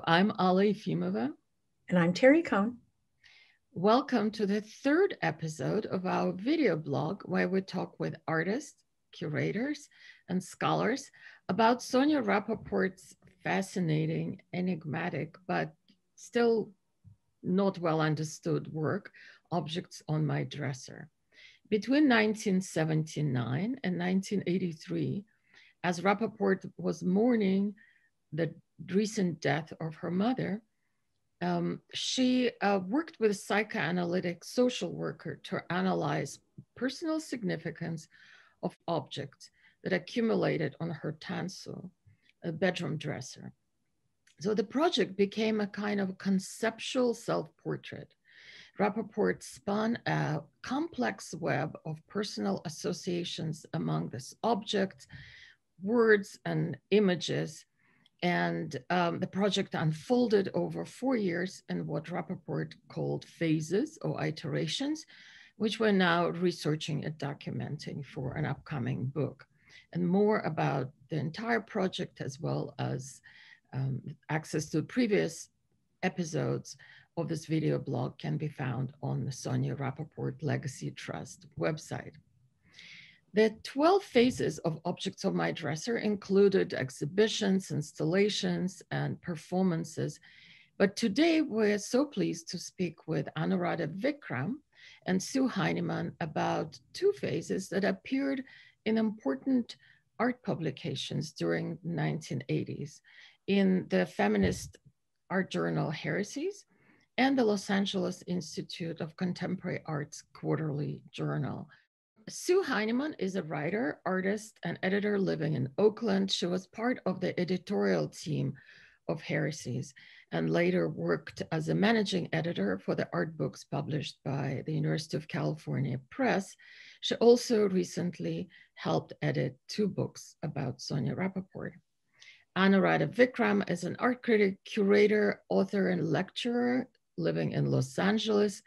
I'm Alla Efimova. And I'm Terri Cohn. Welcome to the third episode of our video blog, where we talk with artists, curators, and scholars about Sonya Rapoport's fascinating, enigmatic, but still not well understood work, Objects on My Dresser. Between 1979 and 1983, as Rapoport was mourning the recent death of her mother, she worked with a psychoanalytic social worker to analyze personal significance of objects that accumulated on her tansu, a bedroom dresser. So the project became a kind of conceptual self-portrait. Rapoport spun a complex web of personal associations among this object, words and images, and the project unfolded over 4 years in what Rapoport called phases or iterations, which we're now researching and documenting for an upcoming book. And more about the entire project, as well as access to previous episodes of this video blog, can be found on the Sonya Rapoport Legacy Trust website. The 12 phases of Objects on My Dresser included exhibitions, installations, and performances. But today we're so pleased to speak with Anuradha Vikram and Sue Heinemann about 2 phases that appeared in important art publications during the 1980s in the feminist art journal Heresies and the Los Angeles Institute of Contemporary Art's quarterly journal. Sue Heinemann is a writer, artist, and editor living in Oakland. She was part of the editorial team of Heresies and later worked as a managing editor for the art books published by the University of California Press. She also recently helped edit 2 books about Sonya Rapoport. Anuradha Vikram is an art critic, curator, author, and lecturer living in Los Angeles.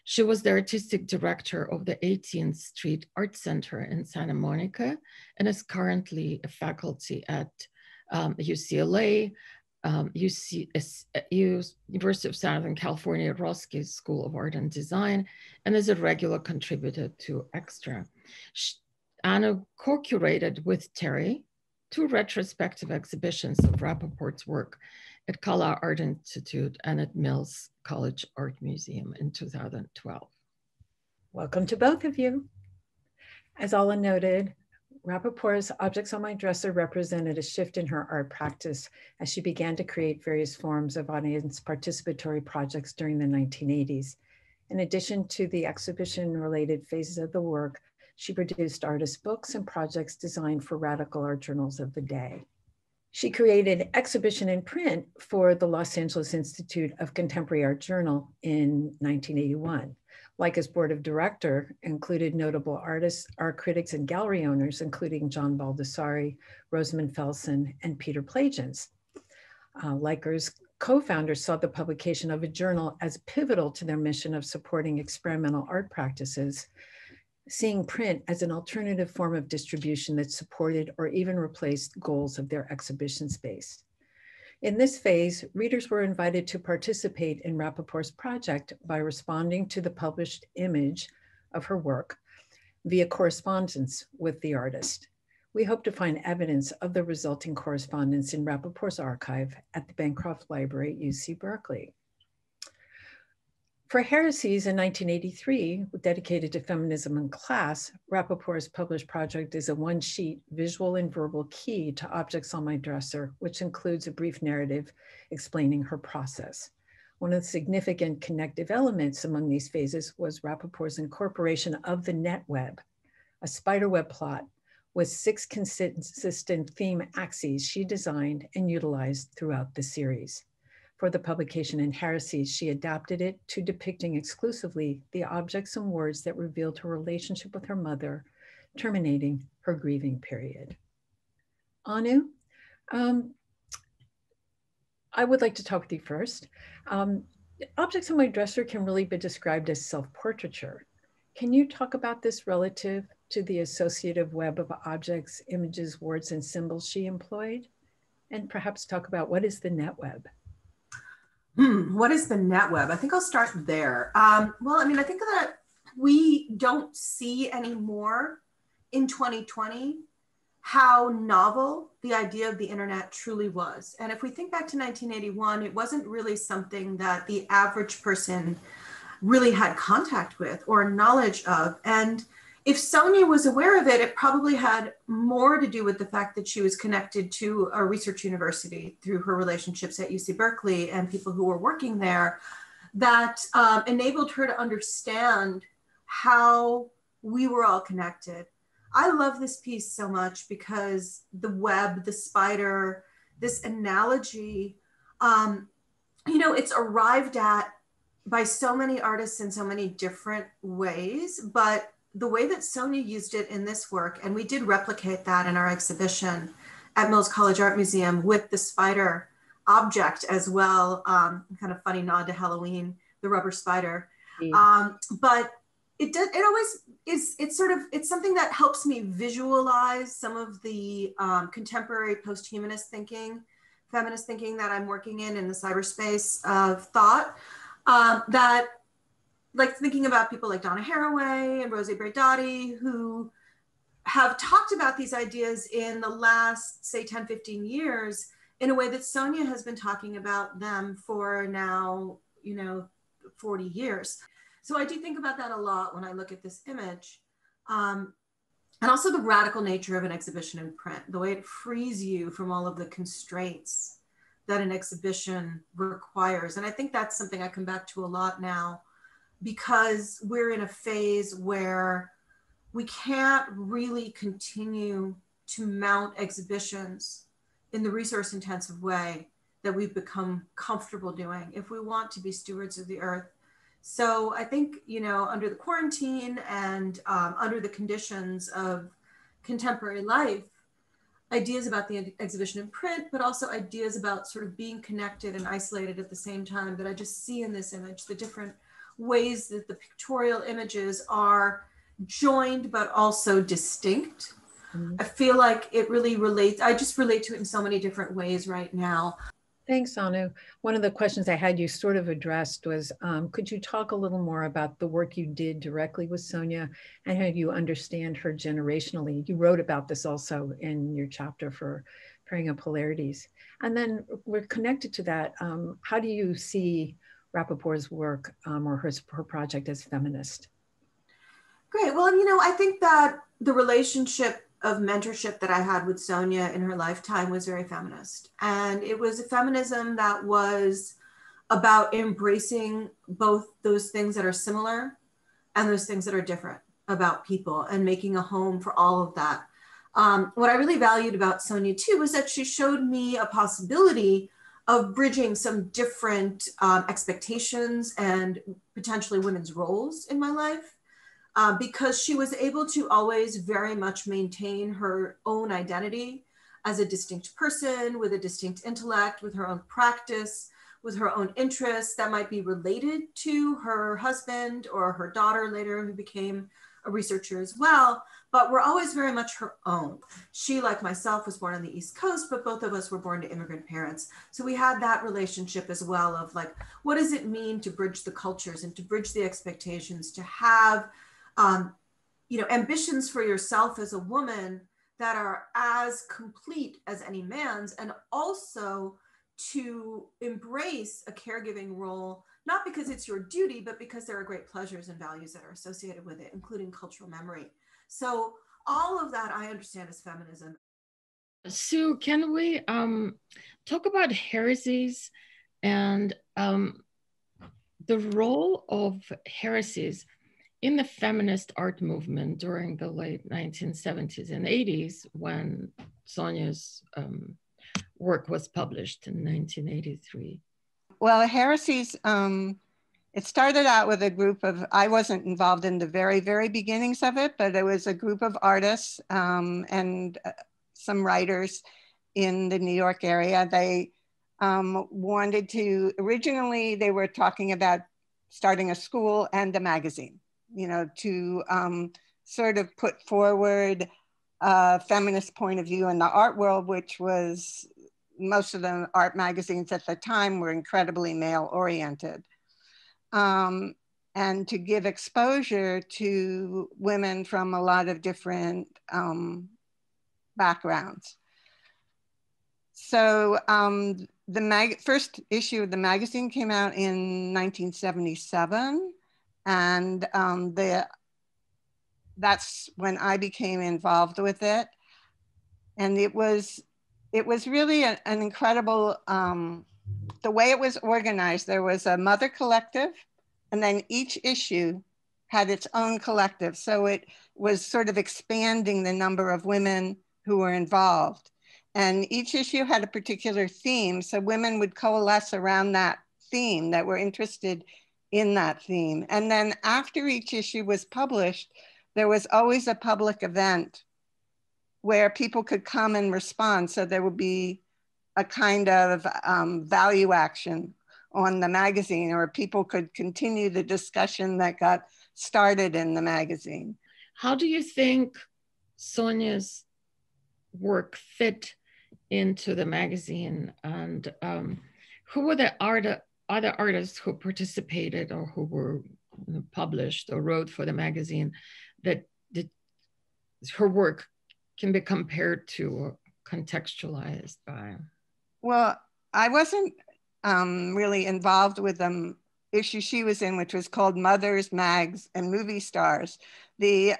She was the artistic director of the 18th Street Art Center in Santa Monica and is currently a faculty at UCLA, University of Southern California, Roski School of Art and Design, and is a regular contributor to Extra. Anu co-curated with Terri 2 retrospective exhibitions of Rapoport's work at Kala Art Institute and at Mills College Art Museum in 2012. Welcome to both of you. As Alla noted, Rapoport's Objects on My Dresser represented a shift in her art practice as she began to create various forms of audience participatory projects during the 1980s. In addition to the exhibition-related phases of the work, she produced artist books and projects designed for radical art journals of the day. She created exhibition in print for the Los Angeles Institute of Contemporary Art Journal in 1981. Leica's board of director included notable artists, art critics, and gallery owners, including John Baldessari, Rosamund Felsen, and Peter Plagens. Leica's co-founders saw the publication of a journal as pivotal to their mission of supporting experimental art practices, seeing print as an alternative form of distribution that supported or even replaced goals of their exhibition space. In this phase, readers were invited to participate in Rapoport's project by responding to the published image of her work via correspondence with the artist. We hope to find evidence of the resulting correspondence in Rapoport's archive at the Bancroft Library at UC Berkeley. For Heresies in 1983, dedicated to feminism and class, Rapoport's published project is a 1-sheet visual and verbal key to Objects on My Dresser, which includes a brief narrative explaining her process. One of the significant connective elements among these phases was Rapoport's incorporation of the net web, a spiderweb plot with 6 consistent theme axes she designed and utilized throughout the series. For the publication in Heresies, she adapted it to depicting exclusively the objects and words that revealed her relationship with her mother, terminating her grieving period. Anu, I would like to talk with you first. Objects on My Dresser can really be described as self-portraiture. Can you talk about this relative to the associative web of objects, images, words, and symbols she employed? And perhaps talk about what is the net web? What is the net web? I think I'll start there. Well, I mean, I think that we don't see anymore in 2020 how novel the idea of the internet truly was. And if we think back to 1981, it wasn't really something that the average person really had contact with or knowledge of. And if Sonya was aware of it, it probably had more to do with the fact that she was connected to a research university through her relationships at UC Berkeley and people who were working there that enabled her to understand how we were all connected. I love this piece so much because the web, the spider, this analogy, it's arrived at by so many artists in so many different ways, but the way that Sonya used it in this work, and we did replicate that in our exhibition at Mills College Art Museum with the spider object as well, kind of funny nod to Halloween, the rubber spider. But it always is, it's something that helps me visualize some of the contemporary post-humanist thinking, feminist thinking that I'm working in the cyberspace of thought, that like thinking about people like Donna Haraway and Rosie Braidotti, who have talked about these ideas in the last, say, 10, 15 years in a way that Sonya has been talking about them for now, 40 years. So I do think about that a lot when I look at this image. And also the radical nature of an exhibition in print, the way it frees you from all of the constraints that an exhibition requires. And I think that's something I come back to a lot now, because we're in a phase where we can't really continue to mount exhibitions in the resource intensive way that we've become comfortable doing if we want to be stewards of the earth. So I think, under the quarantine and under the conditions of contemporary life, ideas about the exhibition in print, but also ideas about sort of being connected and isolated at the same time that I just see in this image, the different ways that the pictorial images are joined, but also distinct. Mm-hmm. I feel like it really relates. I just relate to it in so many different ways right now. Thanks, Anu. One of the questions I had you sort of addressed was, could you talk a little more about the work you did directly with Sonya and how you understand her generationally? You wrote about this also in your chapter for Pairing of Polarities. And then we're connected to that. How do you see Rapoport's work or her project as feminist? Great. Well, I think that the relationship of mentorship that I had with Sonya in her lifetime was very feminist. And it was a feminism that was about embracing both those things that are similar and those things that are different about people and making a home for all of that. What I really valued about Sonya too was that she showed me a possibility of bridging some different expectations and potentially women's roles in my life. Because she was able to always very much maintain her own identity as a distinct person with a distinct intellect, with her own practice, with her own interests that might be related to her husband or her daughter later, who became a researcher as well, but were always very much her own. She, like myself, was born on the East Coast, but both of us were born to immigrant parents. So we had that relationship as well of like, what does it mean to bridge the cultures and to bridge the expectations, to have ambitions for yourself as a woman that are as complete as any man's, and also to embrace a caregiving role, not because it's your duty, but because there are great pleasures and values that are associated with it, including cultural memory. So all of that I understand as feminism. Sue, can we talk about heresies and the role of heresies in the feminist art movement during the late 1970s and 80s, when Sonya's work was published in 1983? Well, Heresies, it started out with a group of, I wasn't involved in the very, very beginnings of it, but it was a group of artists and some writers in the New York area. They wanted to, originally they were talking about starting a school and a magazine, to sort of put forward a feminist point of view in the art world, which was most of the art magazines at the time were incredibly male-oriented. And to give exposure to women from a lot of different backgrounds. So the first issue of the magazine came out in 1977, and that's when I became involved with it. And it was really an incredible, the way it was organized. There was a mother collective, and then each issue had its own collective. So it was sort of expanding the number of women who were involved. And each issue had a particular theme. So women would coalesce around that theme, that were interested in that theme. And then after each issue was published, there was always a public event where people could come and respond. So there would be a kind of value action on the magazine, or people could continue the discussion that got started in the magazine. How do you think Sonya's work fit into the magazine? And who were the other artists who participated or who were published or wrote for the magazine that her work can be compared to or contextualized by? Well, I wasn't really involved with the issue she was in, which was called Mothers, Mags, and Movie Stars. The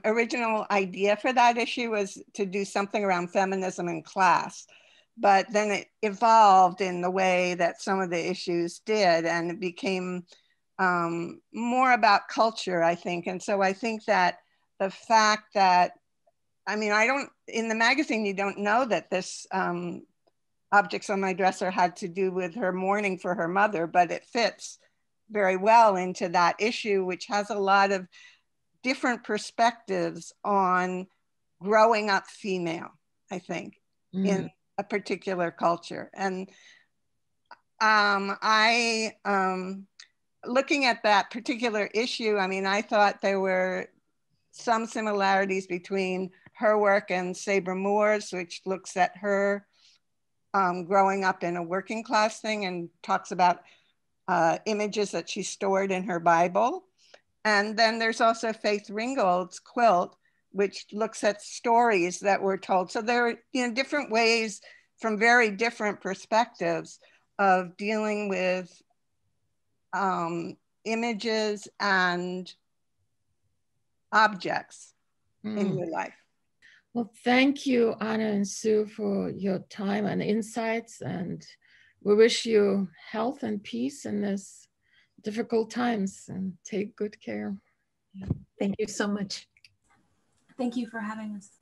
original idea for that issue was to do something around feminism and class, but then it evolved in the way that some of the issues did, and it became more about culture, I think. And so I think that the fact that, I mean, in the magazine, you don't know that this Objects on My Dresser had to do with her mourning for her mother, but it fits very well into that issue, which has a lot of different perspectives on growing up female, I think, in a particular culture. And looking at that particular issue, I mean, I thought there were some similarities between her work and Sabra Moore's, which looks at her growing up in a working class thing and talks about images that she stored in her Bible. And then there's also Faith Ringgold's quilt, which looks at stories that were told. So there are different ways from very different perspectives of dealing with images and objects in your life. Well, thank you, Anna and Sue, for your time and insights. And we wish you health and peace in this difficult times, and take good care. Thank you so much. Thank you for having us.